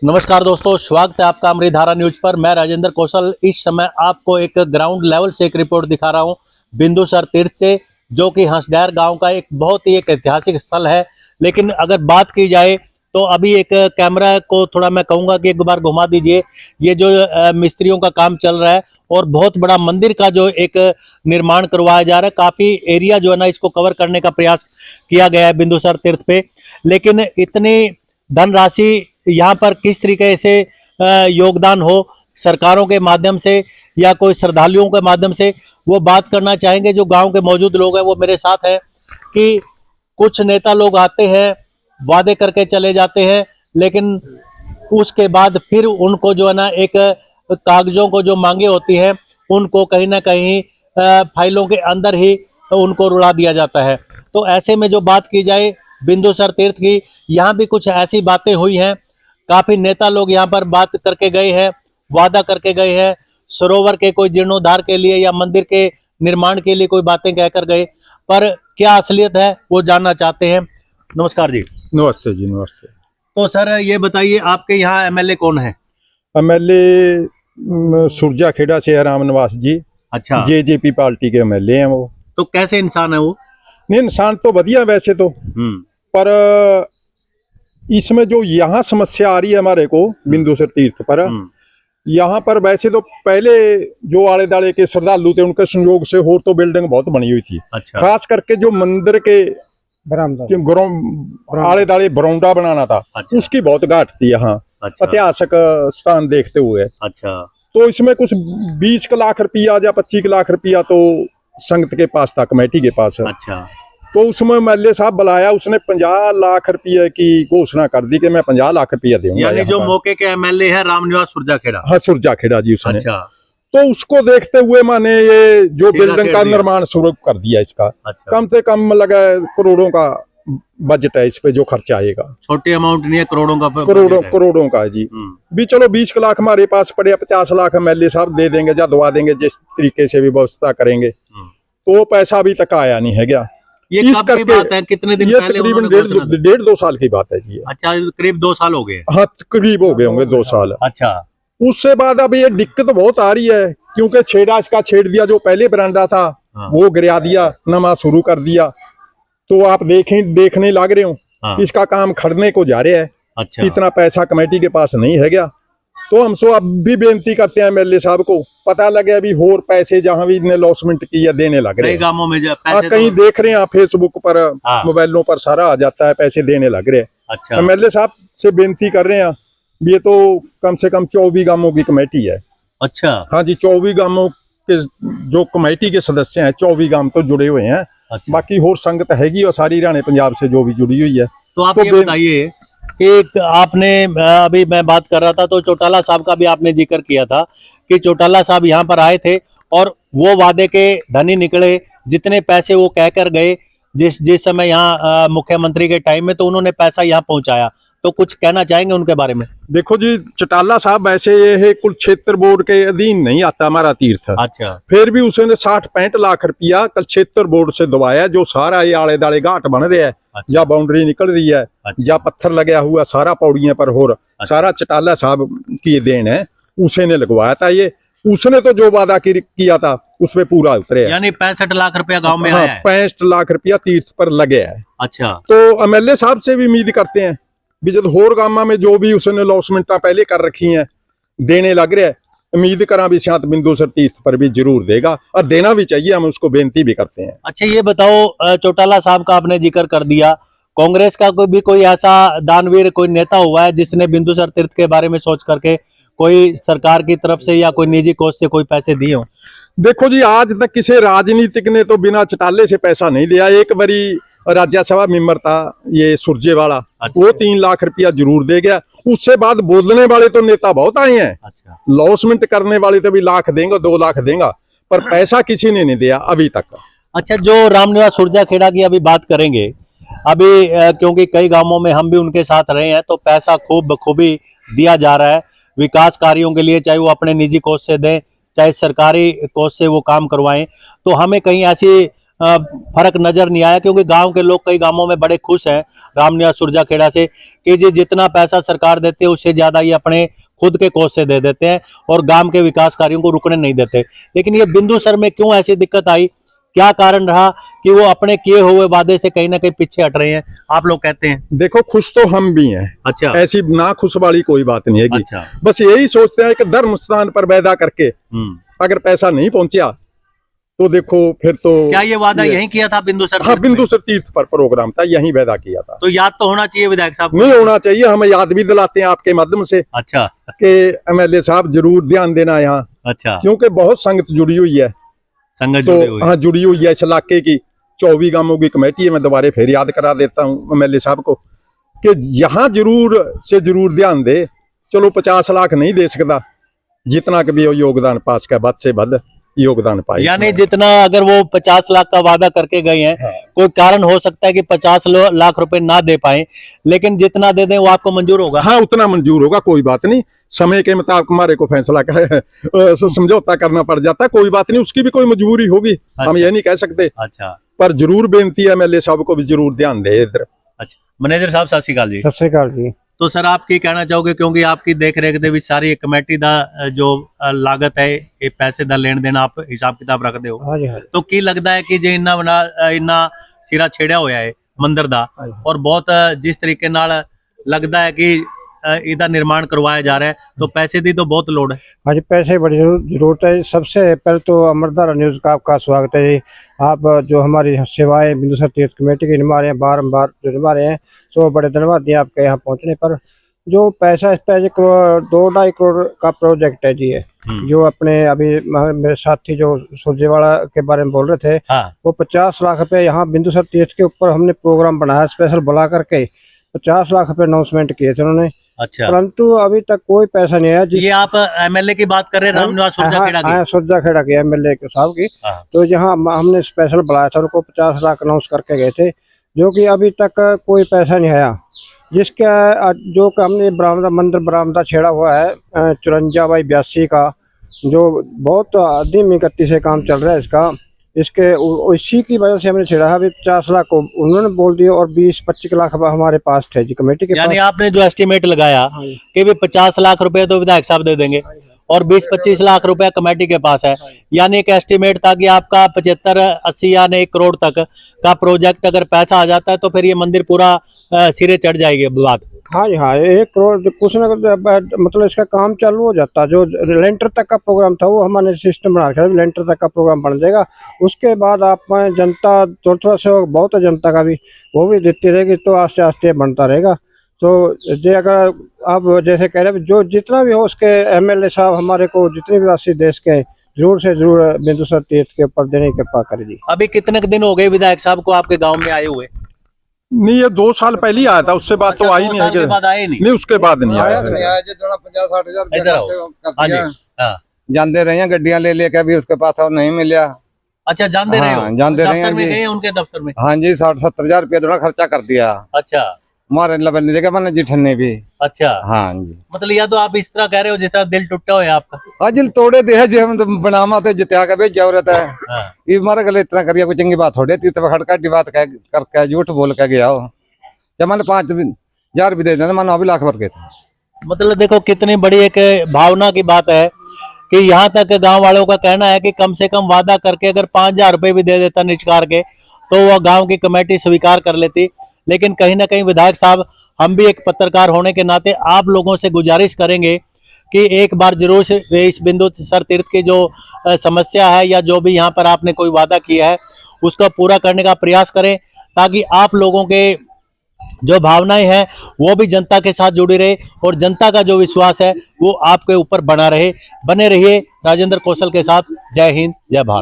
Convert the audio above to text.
नमस्कार दोस्तों, स्वागत है आपका अमृतधारा न्यूज पर। मैं राजेंद्र कौशल इस समय आपको एक ग्राउंड लेवल से एक रिपोर्ट दिखा रहा हूं बिंदुसर तीर्थ से, जो कि हंसडैर गांव का एक बहुत ही एक ऐतिहासिक स्थल है। लेकिन अगर बात की जाए तो अभी एक कैमरा को थोड़ा मैं कहूंगा कि एक बार घुमा दीजिए। ये जो मिस्त्रियों का काम चल रहा है और बहुत बड़ा मंदिर का जो एक निर्माण करवाया जा रहा है, काफी एरिया जो है ना इसको कवर करने का प्रयास किया गया है बिंदुसर तीर्थ पे। लेकिन इतनी धनराशि यहाँ पर किस तरीके से योगदान हो सरकारों के माध्यम से या कोई श्रद्धालुओं के माध्यम से, वो बात करना चाहेंगे। जो गांव के मौजूद लोग हैं वो मेरे साथ हैं कि कुछ नेता लोग आते हैं, वादे करके चले जाते हैं, लेकिन उसके बाद फिर उनको जो है ना एक कागजों को जो मांगे होती है उनको कहीं ना कहीं फाइलों के अंदर ही उनको रुला दिया जाता है। तो ऐसे में जो बात की जाए बिंदुसर तीर्थ की, यहाँ भी कुछ ऐसी बातें हुई हैं। काफी नेता लोग यहाँ पर बात करके गए हैं, वादा करके गए हैं, सरोवर के कोई जीर्णोद्धार के लिए या मंदिर के निर्माण के लिए कोई बातें कहकर गए, पर क्या असलियत है वो जानना चाहते हैं। नमस्कार जी। नमस्ते जी, नमस्ते। तो सर ये बताइए, आपके यहाँ एमएलए कौन है? एमएलए सुरजाखेड़ा से है रामनिवास जी। अच्छा, जेजेपी पार्टी के एमएलए हैं वो। तो कैसे इंसान है वो? नहीं, इंसान तो बढ़िया वैसे तो, पर इसमें जो यहाँ समस्या आ रही है हमारे को बिंदुसर तीर्थ पर, यहाँ पर वैसे तो पहले जो आले दाले के श्रद्धालु थे उनके संयोग से और तो बिल्डिंग बहुत बनी हुई थी। अच्छा। खास करके जो मंदिर के आले दाले बरौंडा बनाना था। अच्छा। उसकी बहुत घाट थी यहाँ। अच्छा। ऐतिहासिक स्थान देखते हुए। अच्छा। तो इसमें कुछ 20 लाख रुपया या 25 लाख रुपया तो संगत के पास था, कमेटी के पास। अच्छा। तो उसमें एमएलए साहब बुलाया, उसने 50 लाख रुपये की घोषणा कर दी कि मैं 50 लाख रुपया दूंगा। यानी जो मौके के एमएलए है रामनिवास सुरजाखेड़ा। हाँ, सुरजाखेड़ा जी उसने। अच्छा। तो उसको देखते हुए मैंने ये जो बिल्डिंग का निर्माण शुरू कर दिया इसका। अच्छा। कम से कम लगा करोड़ों का बजट है इस पे, जो खर्चा आएगा। छोटी अमाउंट नहीं है, करोड़ों का। करोड़ों का है जी। भी चलो 20 लाख हमारे पास पड़े, 50 लाख एमएलए साहब दे देंगे या दवा देंगे, जिस तरीके से भी व्यवस्था करेंगे। तो वो पैसा अभी तक आया नहीं है क्या। ये कब की बात है, कितने दिन पहले? तकरीबन 1.5-2 साल की बात है जी। अच्छा, करीब 2 साल हो गए। हाँ, करीब हो गए होंगे 2 साल। अच्छा। उससे बाद अब ये दिक्कत बहुत आ रही है, क्योंकि छेड़ा इसका छेड़ दिया, जो पहले बरामदा था। हाँ। वो गिरा दिया, नमा शुरू कर दिया। तो आप देखने लग रहे हो। हाँ। इसका काम खड़ने को जा रहा है। अच्छा। इतना पैसा कमेटी के पास नहीं है क्या। तो हम सो अब भी बेनती करते हैं एमएलए साहब को, पता लगे अभी और पैसे जहां भी लॉसमेंट किया देने लग रहे हैं। गांवों में पैसे कहीं तो देख रहे हैं आप फेसबुक पर। हाँ। मोबाइलों पर सारा आ जाता है, पैसे देने लग रहे हैं। अच्छा। एमएलए साहब से बेनती कर रहे हैं, ये तो कम से कम 24 गांवों की कमेटी है। अच्छा। हाँ जी, 24 गांवों के जो कमेटी के सदस्य हैं, 24 गांव तो जुड़े हुए हैं। अच्छा। बाकी और संगत हैगी और सारी हरियाणा पंजाब से जो भी जुड़ी हुई है। तो आप ये बताइए कि आपने अभी मैं बात कर रहा था तो चौटाला साहब का भी आपने जिक्र किया था कि चौटाला साहब यहाँ पर आए थे और वो वादे के धनी निकले। जितने पैसे वो कहकर गए जिस समय यहाँ मुख्यमंत्री के टाइम में, तो उन्होंने पैसा यहाँ पहुंचाया। तो कुछ कहना चाहेंगे उनके बारे में? देखो जी, चौटाला साहब वैसे ये है कुल क्षेत्र बोर्ड के अधीन नहीं आता हमारा तीर्थ। अच्छा। फिर भी उसने 60-65 लाख रुपया कल क्षेत्र बोर्ड से दबाया, जो सारा ये आले दाले घाट बन रहे हैं। अच्छा। या बाउंड्री निकल रही है। अच्छा। या पत्थर लगा हुआ सारा पौड़ियां पर हो। अच्छा। सारा चौटाला साहब की देन है, उसे ने लगवाया था ये। उसने तो जो वादा किया था उस पे पूरा उतरे। यानी 65 लाख रुपया गांव में आया है। 65 लाख रुपया तीर्थ पर लगे है। अच्छा। तो एमएलए साहब से भी उम्मीद करते हैं भी जब होर गामा में जो भी उसने लॉसमेंटा पहले कर रखी हैं देने लग रहा है, उम्मीद करा भी शांत बिंदुसर तीर्थ पर भी जरूर देगा और देना भी चाहिए, हम उसको बेनती भी करते हैं। अच्छा, ये बताओ, चौटाला साहब का आपने जिक्र कर दिया, कांग्रेस का कोई ऐसा दानवीर कोई नेता हुआ है जिसने बिंदुसर तीर्थ के बारे में सोच करके कोई सरकार की तरफ से या कोई निजी कोष से कोई पैसे दिए हो? देखो जी, आज तक किसी राजनीतिक ने तो बिना चौटाले से पैसा नहीं दिया। एक बारी राज्यसभा मेंबर था ये सुरजेवाला। अच्छा। वो 3 लाख रुपया जरूर दे गया। उससे बाद बोलने वाले तो नेता बहुत आए हैं। अच्छा। लॉसमेंट करने वाले तो भी लाख देंगे, 2 लाख देंगे, पर पैसा किसी ने नहीं दिया अभी तक। अच्छा, जो रामनिवास सुरजाखेड़ा की अभी बात करेंगे, अभी क्योंकि कई गांवों में हम भी उनके साथ रहे हैं, तो पैसा खूब बखूबी दिया जा रहा है विकास कार्यों के लिए, चाहे वो अपने निजी कोष से दें चाहे सरकारी कोष से वो काम करवाएं। तो हमें कहीं ऐसी फर्क नजर नहीं आया, क्योंकि गांव के लोग कई गांवों में बड़े खुश हैं रामनिवास सुरजाखेड़ा से कि जी जितना पैसा सरकार देती है उससे ज्यादा ये अपने खुद के कोष से दे देते हैं और गांव के विकास कार्यों को रुकने नहीं देते। लेकिन ये बिंदुसर में क्यों ऐसी दिक्कत आई, क्या कारण रहा कि वो अपने किए हुए वादे से कहीं ना कहीं पीछे हट रहे हैं, आप लोग कहते हैं? देखो खुश तो हम भी हैं। अच्छा। ऐसी ना खुश वाली कोई बात नहीं है। अच्छा। बस यही सोचते हैं कि धर्म स्थान पर वादा करके अगर पैसा नहीं पहुंचा तो देखो फिर तो क्या ये वादा यही किया था बिंदुसर? हाँ, बिंदुसर तीर्थ पर प्रोग्राम था, यही वादा किया था। तो याद तो होना चाहिए विधायक साहब? नहीं होना चाहिए, हम याद भी दिलाते हैं आपके माध्यम से। अच्छा। कि एमएलए साहब जरूर ध्यान देना यहाँ। अच्छा। क्योंकि बहुत संगत जुड़ी हुई है, संगत तो जुड़ी हुई। हाँ जुड़ी हुई है इस इलाके की। 24 गांवों की कमेटी है। मैं दोबारा फिर याद करा देता हूँ एमएलए साहब को कि यहाँ जरूर से जरूर ध्यान दे। चलो 50 लाख नहीं दे सकता, जितना कभी योगदान पास का बद से बद योगदान पाए। यानी जितना अगर वो 50 लाख का वादा करके गए हैं, हाँ। कोई कारण हो सकता है कि 50 लाख रुपए ना दे पाए, लेकिन जितना दे दें वो आपको मंजूर होगा? हाँ, उतना मंजूर होगा, कोई बात नहीं। समय के मुताबिक हमारे को फैसला समझौता करना पड़ जाता है, कोई बात नहीं, उसकी भी कोई मजबूरी होगी। अच्छा। हम ये नहीं कह सकते। अच्छा। पर जरूर बेनती है एमएलए साहब को भी जरूर ध्यान दे इधर। अच्छा। मैनेजर साहब सत श्री अकाल जी। सत श्री अकाल जी। तो सर आप की कहना चाहोगे, क्योंकि आपकी देख रेख दे सारी कमेटी दा जो लागत है ये पैसे दा लेन देन आप हिसाब किताब रखते हो? हाँ जी, हाँ जी। तो की लगता है कि जे इन्ना सिरा छेड़िया होया है मंदिर दा, और बहुत जिस तरीके नाल लगता है कि इदा निर्माण करवाया जा रहा है, तो पैसे की तो बहुत लोड़ है। हाँ जी, पैसे बड़ी जरूरत है। सबसे पहले तो अमरधारा न्यूज का आपका स्वागत है जी। आप जो हमारी सेवाएं बिंदुसर तीर्थ कमेटी की निभा रहे हैं, बारम्बार जो निभा रहे हैं, तो बड़े धन्यवाद दिए आपके यहाँ पहुँचने पर। जो पैसा इस पे 2-2.5 करोड़ का प्रोजेक्ट है जी है, जो अपने अभी मेरे साथी जो सुरजेवाड़ा के बारे में बोल रहे थे। हाँ। वो 50 लाख रुपए यहाँ बिंदुसर तीर्थ के ऊपर हमने प्रोग्राम बनाया, स्पेशल बुला करके 50 लाख रुपए अनाउंसमेंट किए थे उन्होंने। अच्छा। परंतु अभी तक कोई पैसा नहीं आया। ये आप एमएलए की बात कर रहे हैं, रामनिवास सुरजाखेड़ा की? हाँ, सुरजाखेड़ा की एमएलए के साहब की। तो यहाँ हमने स्पेशल बुलाया था, उनको 50 लाख अनाउंस करके गए थे, जो कि अभी तक कोई पैसा नहीं आया। जिसका जो हमने मंदिर बरामदा छेड़ा हुआ है 54/82 का, जो बहुत धीमी गति से काम चल रहा है इसके इसी की वजह से हमने छेड़ा है। अभी 50 लाख को उन्होंने बोल दिया और 20-25 लाख हमारे पास थे जी कमेटी के पास। यानी आपने जो एस्टिमेट लगाया कि भी 50 लाख रुपए तो विधायक साहब दे देंगे और 20-25 लाख रुपया कमेटी के पास है, यानी एक एस्टिमेट था कि आपका 75-80 या 1 करोड़ तक का प्रोजेक्ट अगर पैसा आ जाता है तो फिर ये मंदिर पूरा सिरे चढ़ जाएगी बात। हाँ जी, हाँ, 1 करोड़ कुछ ना मतलब इसका काम चालू हो जाता। जो लेंटर तक का प्रोग्राम था वो हमारे सिस्टम बना रखा है, लेंटर तक का प्रोग्राम बन जाएगा। उसके बाद आप जनता थोड़ा से बहुत है, जनता का भी वो भी देती रहेगी, तो आस्ते आस्ते बनता रहेगा। तो ये अगर आप जैसे कह रहे जो जितना भी हो उसके एमएलए साहब हमारे को जितनी भी राशि देश के जरूर से जरूर बिंदुसर तीर्थ के ऊपर देने की कृपा करेगी। अभी कितने दिन हो गए विधायक साहब को आपके गाँव में आए हुए? नहीं, ये 2 साल पहले ही आया था, उससे बाद तो आई नहीं है। नहीं, उसके बाद नहीं आया। 50-60 हजार जानते रहे गड्डियां ले लेके भी उसके पास और नहीं मिला। अच्छा, जानते रहे हो? जानते रहे हैं उनके दफ्तर में? हाँ जी, 60-70 हजार रुपया थोड़ा खर्चा कर दिया। अच्छा। मारे लबन देगा मैंने जिठन ने भी। अच्छा। हाँ जी, मतलब या तो आप इस तरह कह रहे हो जिस तरह दिल टूटा हो आपका? हाँ, दिल तोड़े दे है जी, हम तो बनामा तो जित्या का भी जरूरत है। ये मारे गले इतना करिए, कोई चंगी बात थोड़ी थी। तो खड़का बात करके झूठ बोल के गया हो। जब मैंने 5,000 भी दे देना, मैंने अभी लाख भर के थे। मतलब देखो कितनी बड़ी एक भावना की बात है कि यहाँ तक गांव वालों का कहना है कि कम से कम वादा करके अगर 5,000 रुपए भी दे देता निचकार के तो वह गांव की कमेटी स्वीकार कर लेती। लेकिन कहीं ना कहीं विधायक साहब, हम भी एक पत्रकार होने के नाते आप लोगों से गुजारिश करेंगे कि एक बार जरूर इस बिंदुसर तीर्थ की जो समस्या है या जो भी यहाँ पर आपने कोई वादा किया है उसको पूरा करने का प्रयास करें, ताकि आप लोगों के जो भावनाएं हैं वो भी जनता के साथ जुड़ी रहे और जनता का जो विश्वास है वो आपके ऊपर बना रहे। बने रहिए राजेंद्र कौशल के साथ। जय हिंद, जय भारत।